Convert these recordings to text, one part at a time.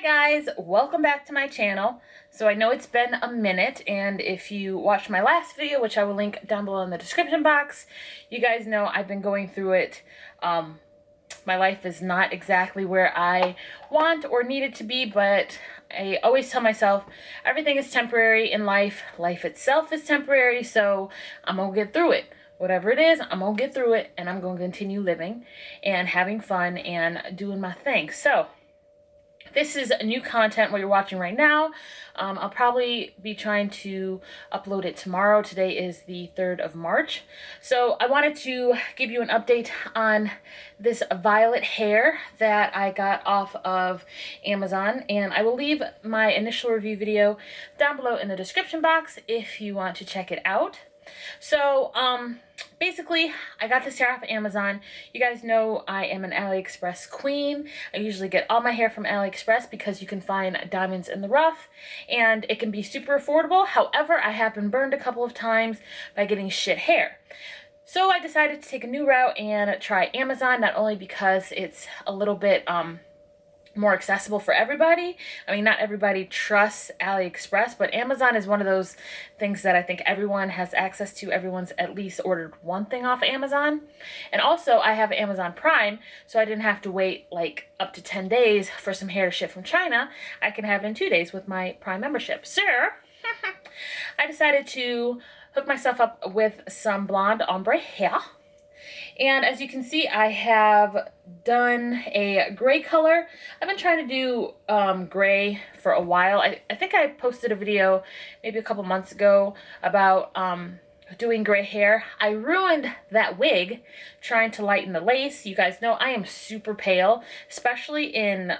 Guys, welcome back to my channel. So I know it's been a minute, and if you watched my last video, which I will link down below in the description box, you guys know I've been going through it. My life is not exactly where I want or need it to be, but I always tell myself everything is temporary in life. Life itself is temporary, so I'm gonna get through it. Whatever it is, I'm gonna get through it, and I'm gonna continue living and having fun and doing my thing. So this is new content what you're watching right now. I'll probably be trying to upload it tomorrow. Today is the 3rd of March. So I wanted to give you an update on this violet hair that I got off of Amazon. And I will leave my initial review video down below in the description box if you want to check it out. So, basically, I got this hair off of Amazon. You guys know I am an AliExpress queen. I usually get all my hair from AliExpress because you can find diamonds in the rough, and it can be super affordable. However, I have been burned a couple of times by getting shit hair. So I decided to take a new route and try Amazon, not only because it's a little bit, more accessible for everybody. I mean, not everybody trusts AliExpress, but Amazon is one of those things that I think everyone has access to. Everyone's at least ordered one thing off of Amazon. And also, I have Amazon Prime, so I didn't have to wait like up to 10 days for some hair to ship from China. I can have it in 2 days with my Prime membership. So, I decided to hook myself up with some blonde ombre hair. And as you can see, I have done a gray color. I've been trying to do gray for a while. I think I posted a video maybe a couple months ago about doing gray hair. I ruined that wig trying to lighten the lace. You guys know I am super pale, especially in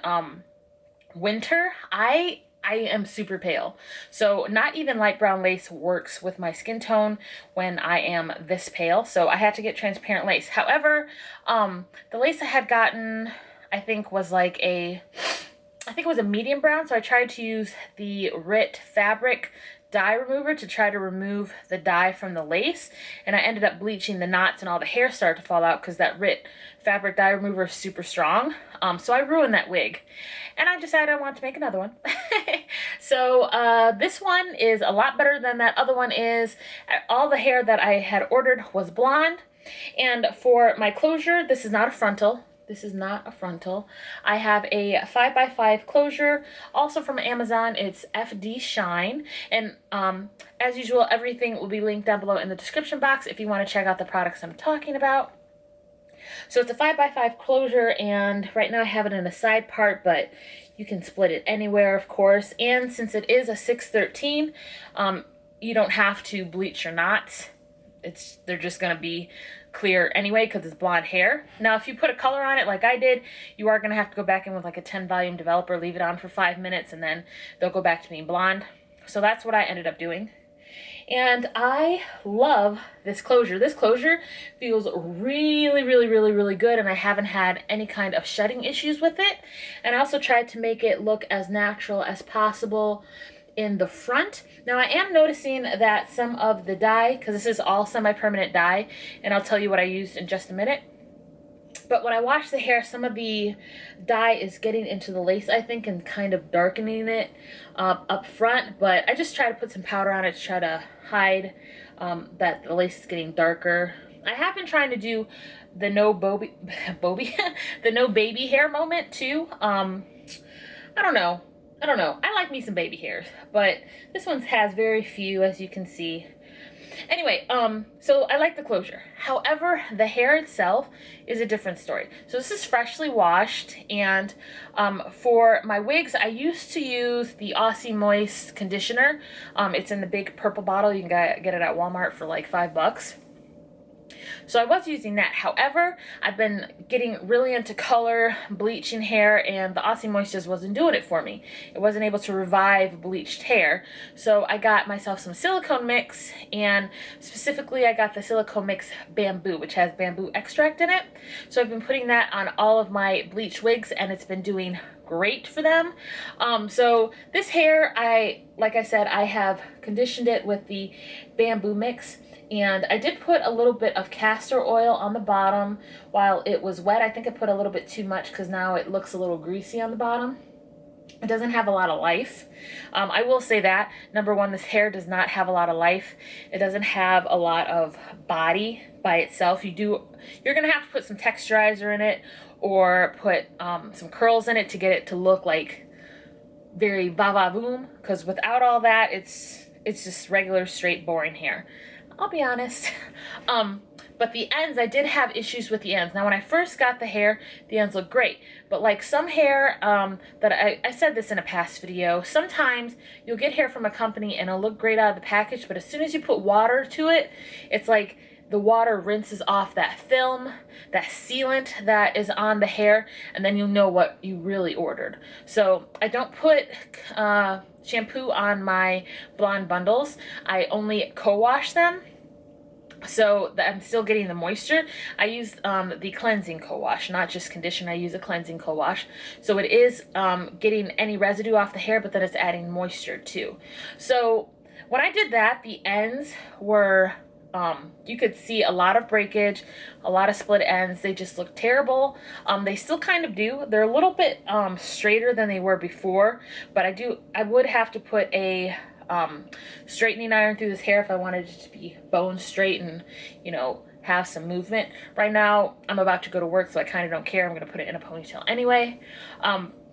winter. I am super pale. So not even light brown lace works with my skin tone when I am this pale. So I had to get transparent lace. However, the lace I had gotten, I think was like I think it was a medium brown. So I tried to use the RIT fabric dye remover to try to remove the dye from the lace, and I ended up bleaching the knots and all the hair started to fall out because that RIT fabric dye remover is super strong. So I ruined that wig, and I decided I wanted to make another one. So this one is a lot better than that other one is. All the hair that I had ordered was blonde, and for my closure, this is not a frontal. This is not a frontal. I have a 5x5 closure, also from Amazon. It's FD Shine. And as usual, everything will be linked down below in the description box if you want to check out the products I'm talking about. So it's a 5x5 closure, and right now I have it in a side part, but you can split it anywhere, of course. And since it is a 613, you don't have to bleach your knots. They're just going to be clear anyway because it's blonde hair. Now, if you put a color on it like I did, you are going to have to go back in with like a 10 volume developer, leave it on for 5 minutes, and then they'll go back to being blonde. So that's what I ended up doing. And I love this closure. This closure feels really, really, really, really good, and I haven't had any kind of shedding issues with it. And I also tried to make it look as natural as possible in the front. Now I am noticing that some of the dye, because this is all semi-permanent dye, and I'll tell you what I used in just a minute, but when I wash the hair, some of the dye is getting into the lace, I think, and kind of darkening it up front. But I just try to put some powder on it to try to hide that the lace is getting darker. I have been trying to do the no baby hair moment too. I don't know. I like me some baby hairs, but this one has very few, as you can see. Anyway, so I like the closure. However, the hair itself is a different story. So this is freshly washed, and for my wigs, I used to use the Aussie Moist conditioner. It's in the big purple bottle. You can get it at Walmart for like $5. So I was using that. However, I've been getting really into color, bleaching hair, and the Aussie Moist just wasn't doing it for me. It wasn't able to revive bleached hair. So I got myself some silicone mix, and specifically I got the silicone mix bamboo, which has bamboo extract in it. So I've been putting that on all of my bleached wigs, and it's been doing great for them. So this hair, like I said, I have conditioned it with the bamboo mix. And I did put a little bit of castor oil on the bottom while it was wet. I think I put a little bit too much because now it looks a little greasy on the bottom. It doesn't have a lot of life. I will say that, number one, this hair does not have a lot of life. It doesn't have a lot of body by itself. You're gonna have to put some texturizer in it or put some curls in it to get it to look like very va-va-voom, because without all that, it's just regular, straight, boring hair. I'll be honest. But the ends, I did have issues with the ends. Now, when I first got the hair, the ends looked great. But like some hair, that I said this in a past video, sometimes you'll get hair from a company and it'll look great out of the package, but as soon as you put water to it, it's like the water rinses off that film, that sealant that is on the hair, and then you'll know what you really ordered. So I don't put shampoo on my blonde bundles. I only co-wash them, so that I'm still getting the moisture. I use the cleansing co-wash, not just condition. I use a cleansing co-wash. So it is getting any residue off the hair, but then it's adding moisture too. So when I did that, the ends were, you could see a lot of breakage, a lot of split ends. They just look terrible. They still kind of do. They're a little bit straighter than they were before, but I would have to put a straightening iron through this hair if I wanted it to be bone straight and, you know, have some movement. Right now, I'm about to go to work, so I kind of don't care. I'm going to put it in a ponytail anyway.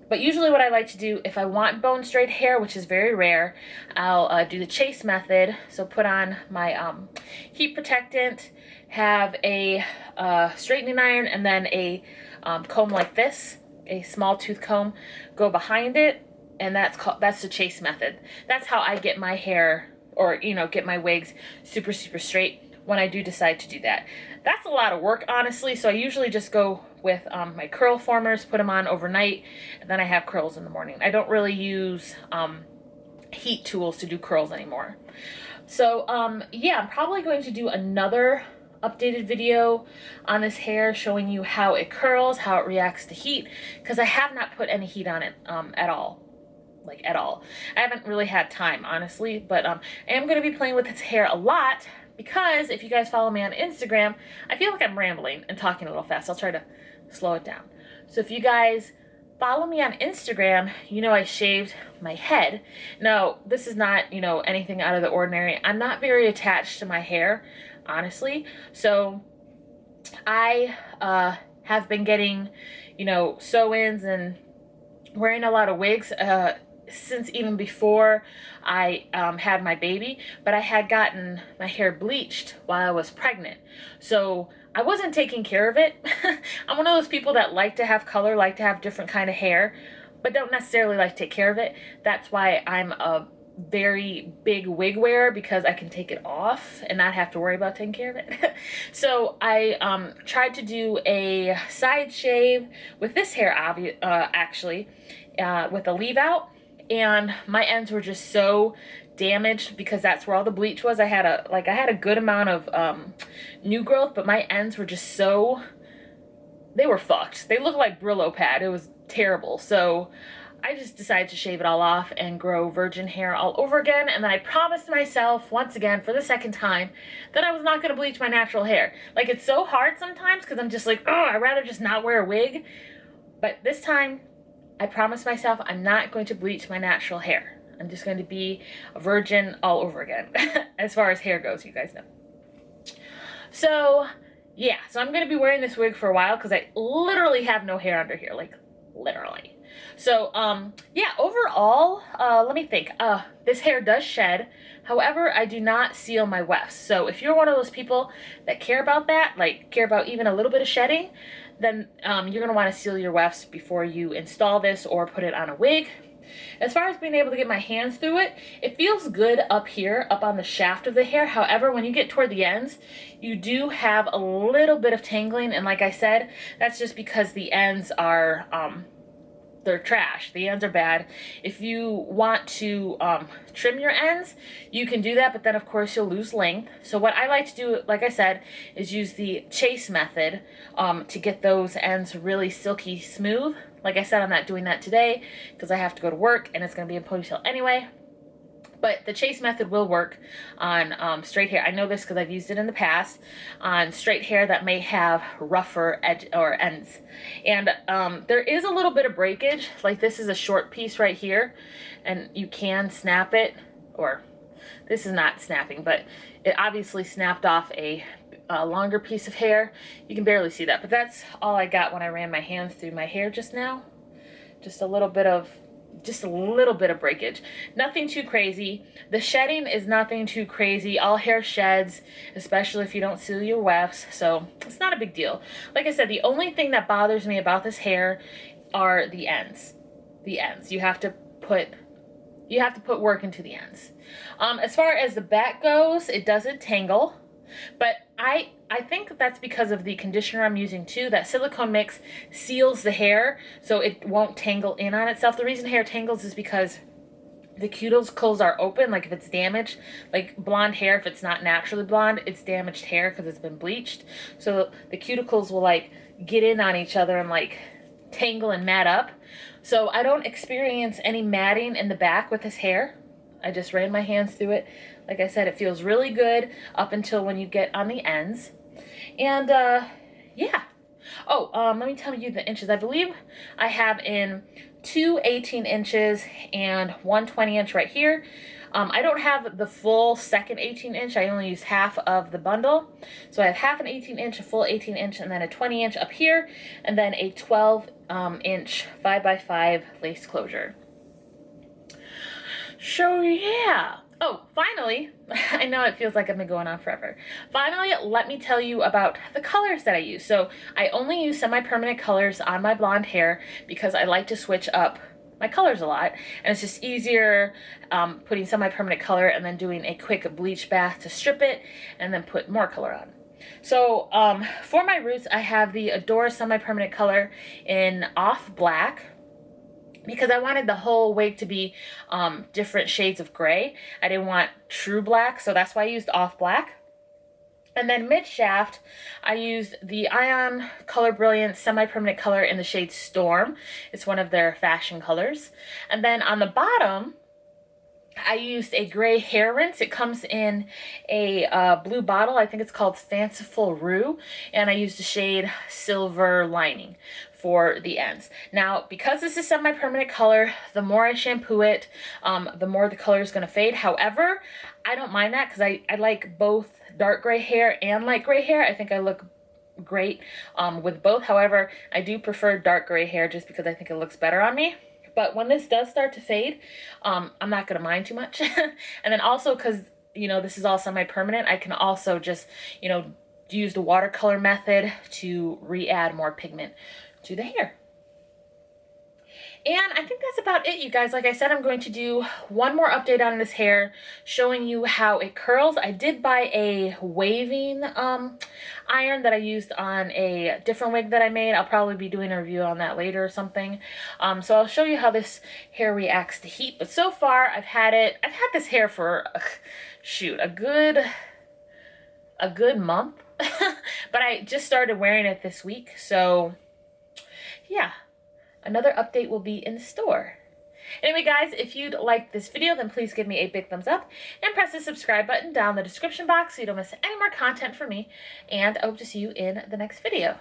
But usually what I like to do, if I want bone straight hair, which is very rare, I'll do the chase method. So put on my heat protectant, have a straightening iron, and then a comb like this, a small tooth comb, go behind it, and that's the chase method. That's how I get my hair, or, you know, get my wigs super, super straight when I do decide to do that. That's a lot of work, honestly, so I usually just go with my curl formers, put them on overnight, and then I have curls in the morning. I don't really use heat tools to do curls anymore. So yeah, I'm probably going to do another updated video on this hair showing you how it curls, how it reacts to heat, because I have not put any heat on it at all. Like at all. I haven't really had time, honestly, but I am going to be playing with its hair a lot, because if you guys follow me on Instagram, I feel like I'm rambling and talking a little fast. I'll try to slow it down. So if you guys follow me on Instagram, you know I shaved my head. Now, this is not, you know, anything out of the ordinary. I'm not very attached to my hair, honestly. So I have been getting, you know, sew-ins and wearing a lot of wigs since even before I had my baby, but I had gotten my hair bleached while I was pregnant. So I wasn't taking care of it. I'm one of those people that like to have color, like to have different kind of hair, but don't necessarily like to take care of it. That's why I'm a very big wig wearer, because I can take it off and not have to worry about taking care of it. So I tried to do a side shave with this hair, actually, with a leave out, and my ends were just so damaged because that's where all the bleach was. I had a good amount of new growth, but my ends were just so, they were fucked. They looked like Brillo pad. It was terrible. So I just decided to shave it all off and grow virgin hair all over again. And then I promised myself, once again, for the second time, that I was not going to bleach my natural hair. Like, it's so hard sometimes because I'm just like, oh, I'd rather just not wear a wig. But this time, I promised myself I'm not going to bleach my natural hair. I'm just going to be a virgin all over again. As far as hair goes, you guys know. So, yeah. So I'm going to be wearing this wig for a while because I literally have no hair under here. Like, literally. So, yeah, overall, let me think. This hair does shed. However, I do not seal my wefts. So if you're one of those people that care about that, like care about even a little bit of shedding, then you're going to want to seal your wefts before you install this or put it on a wig. As far as being able to get my hands through it, it feels good up here, up on the shaft of the hair. However, when you get toward the ends, you do have a little bit of tangling. And like I said, that's just because the ends are, they're trash. The ends are bad. If you want to trim your ends, you can do that, but then of course you'll lose length. So what I like to do, like I said, is use the chase method to get those ends really silky smooth. Like I said, I'm not doing that today because I have to go to work and it's going to be in ponytail anyway. But the chase method will work on straight hair. I know this because I've used it in the past on straight hair that may have rougher edge or ends. And there is a little bit of breakage. Like this is a short piece right here, and you can snap it, or this is not snapping, but it obviously snapped off a longer piece of hair. You can barely see that, but that's all I got when I ran my hands through my hair just now. Just a little bit of breakage. Nothing too crazy. The shedding is nothing too crazy. All hair sheds, especially if you don't seal your wefts, so it's not a big deal. Like I said, the only thing that bothers me about this hair are the ends. The ends. You have to put work into the ends. As far as the back goes, it doesn't tangle, but I think that's because of the conditioner I'm using too. That silicone mix seals the hair so it won't tangle in on itself. The reason hair tangles is because the cuticles are open. Like if it's damaged, like blonde hair, if it's not naturally blonde, it's damaged hair because it's been bleached. So the cuticles will like get in on each other and like tangle and mat up. So I don't experience any matting in the back with this hair. I just ran my hands through it. Like I said, it feels really good up until when you get on the ends. And yeah. Oh, let me tell you the inches. I believe I have in 2 18 inches and 1 20-inch right here. I don't have the full second 18-inch. I only use half of the bundle. So I have half an 18-inch, a full 18-inch, and then a 20-inch up here, and then a 12-inch 5x5 lace closure. So yeah. Oh, finally, I know it feels like I've been going on forever. Finally, let me tell you about the colors that I use. So I only use semi-permanent colors on my blonde hair because I like to switch up my colors a lot, and it's just easier putting semi-permanent color and then doing a quick bleach bath to strip it and then put more color on. So for my roots, I have the Adore semi-permanent color in Off Black, because I wanted the whole wig to be different shades of gray. I didn't want true black, so that's why I used Off Black. And then mid-shaft, I used the Ion Color Brilliance semi-permanent color in the shade Storm. It's one of their fashion colors. And then on the bottom, I used a gray hair rinse. It comes in a blue bottle. I think it's called Fanciful Rue. And I used the shade Silver Lining for the ends. Now, because this is semi-permanent color, the more I shampoo it, the more the color is going to fade. However, I don't mind that because I like both dark gray hair and light gray hair. I think I look great with both. However, I do prefer dark gray hair just because I think it looks better on me. But when this does start to fade, I'm not going to mind too much. And then also because, you know, this is all semi-permanent, I can also just, you know, use the watercolor method to re-add more pigment to the hair. And I think that's about it, you guys. Like I said, I'm going to do one more update on this hair, showing you how it curls. I did buy a waving iron that I used on a different wig that I made. I'll probably be doing a review on that later or something. So I'll show you how this hair reacts to heat. But so far, I've had this hair for, shoot, a good month. But I just started wearing it this week, so yeah. Another update will be in store. Anyway, guys, if you'd like this video, then please give me a big thumbs up and press the subscribe button down in the description box so you don't miss any more content from me. And I hope to see you in the next video.